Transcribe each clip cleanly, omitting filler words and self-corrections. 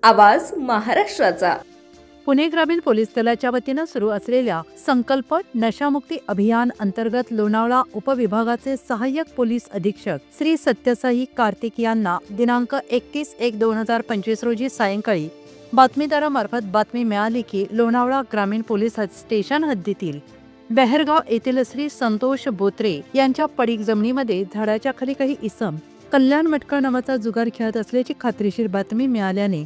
आवाज महाराष्ट्राचा। पुणे ग्रामीण पोलीस दलाच्या वतीने सुरू असलेल्या संकल्प नशामुक्ती अभियान अंतर्गत लोणावळा उपविभागाचे सहाय्यक पोलीस अधीक्षक श्री सत्यसाई कार्तिक यांना दिनांक 31/1/2025 रोजी सायंकाळी बातमीदारामार्फत बातमी मिळाली की लोणावळा ग्रामीण पोलीस स्टेशन हद्दीतील बेहरगाव येथील श्री संतोष बोत्रे यांच्या पडीक जमिनीमध्ये झाडाच्या खाली काही इसम कल्याण मटका नावाचा जुगार खेळत असल्याची खात्रीशीर बातमी मिळाल्याने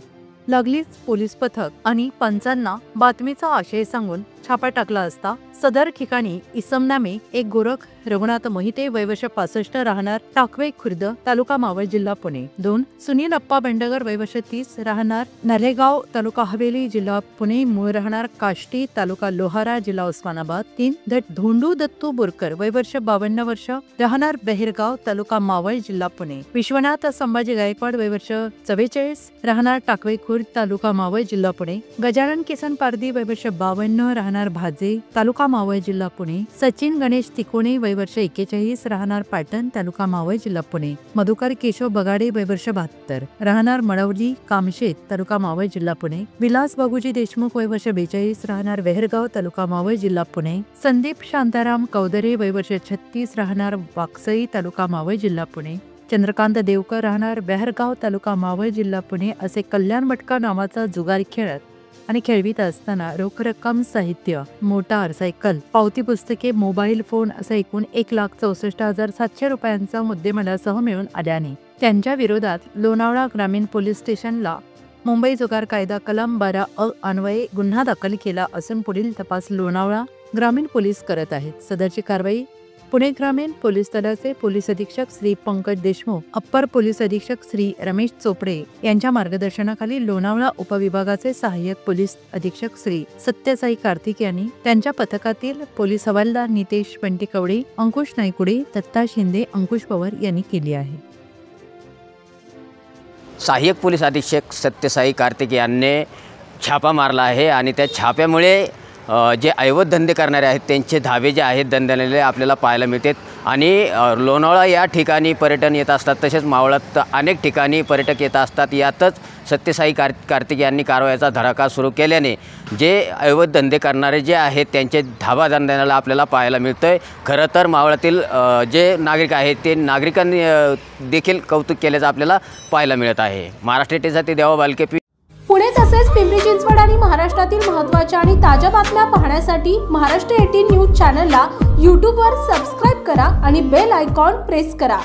लागलीच पोलीस पथक आणि पंचांना बातमीचा आशय सांगून छापा टाकला असता सदर ठिकाणी इसम नामे एक गोरख रघुनाथ मोहिते वय वर्ष 65 राहणार टाकवे खुर्द तालुका मावळ जिल्हा पुणे, 2 सुनील अप्पा बेंडगर वय वर्ष 30 राहणार नरेगाव तालुका हवेली जिल्हा पुणे मूळ राहणार काष्टी तालुका लोहारा जिल्हा उस्मानाबाद, 3 धोंडू दत्तू बोरकर वय वर्ष 52 वर्ष राहणार बेहरगाव तालुका मावळ जिल्हा पुणे, विश्वनाथ संभाजी गायकवाड वय वर्ष 44 राहणार टाकवे खुर्द तालुका मावळ जिल्हा पुणे, गजानन किसन पारदी वय वर्ष 52 राहणार भाजे तालुका मावळ जिल्हा पुणे, सचिन गणेश तिकोणे वय वर्ष 41 राहणार पाटण तालुका मावळ जिल्हा पुणे, मधुकर केशव बगाडे वय वर्ष 72 राहणार मळवली कामशेत तालुका मावळ जिल्हा पुणे, विलास बाबूजी देशमुख वय वर्ष 42 राहणार वेहरगाव तालुका मावळ जिल्हा पुणे, संदीप शांताराम कौदरे वय वर्ष 36 राहणार वाकसई तालुका मावळ जिल्हा पुणे, चंद्रकांत देवकर राहणार बेहरगाव तालुका मावळ जिल्हा पुणे असे कल्याण मटका नावाचा जुगार खेळत आणि खेळवीत असताना रोख रक्कम, साहित्य, मोटार सायकल, पावती पुस्तके, मोबाईल फोन असा एकूण 1,64,700 रुपयांचा मुद्देमालासह मिळून आल्याने त्यांच्या विरोधात लोणावळा ग्रामीण पोलीस स्टेशनला मुंबई जुगार कायदा कलम 12 अन्वये गुन्हा दाखल केला असून पुढील तपास लोणावळा ग्रामीण पोलीस करत आहेत। सदरची कारवाई पुणे ग्रामीण पोलीस दलाचे पोलीस अधीक्षक श्री पंकज देशमुख, अप्पर पोलीस अधीक्षक श्री रमेश चोपडे यांच्या मार्गदर्शनाखाली लोणावळा उपविभागाचे सहाय्यक पोलीस अधीक्षक श्री सत्यसाई कार्तिक यांनी त्यांच्या पथकातील पोलीस हवालदार नितेश पंटिकवडे, अंकुश नायकुडे, दत्ता शिंदे, अंकुश पवार यांनी केली आहे। सहाय्यक पोलीस अधीक्षक सत्यसाई कार्तिक यांनी छापा मारला आहे आणि त्या छाप्यामुळे जे अवैध धंदे करणारे आहेत त्यांचे धावे जे आहेत धंद्याले आपल्याला पाहायला मिळतात आणि लोणावळा या ठिकाणी पर्यटन येत असतात, तसेच मावळात अनेक ठिकाणी पर्यटक येत असतात। यातच सत्यसाई कार्तिक यांनी कारवाईचा धडाका सुरू केल्याने जे अवैध धंदे करणारे जे आहेत त्यांचे धावा धंद्याला आपल्याला पाहायला मिळतंय। खरं तर मावळातील जे नागरिक आहेत ते नागरिकांनी देखील कौतुक केल्याचं आपल्याला पाहायला मिळत आहे। महाराष्ट्र टीव्हीसाठी देवा बालके, पुणे तसेच पिंपरी चिंचवड आणि महाराष्ट्रातील महत्त्वाच्या आणि ताज्या बातम्या पाहण्यासाठी महाराष्ट्र 18 न्यूज चॅनलला YouTube वर सबस्क्राइब करा आणि बेल आयकॉन प्रेस करा।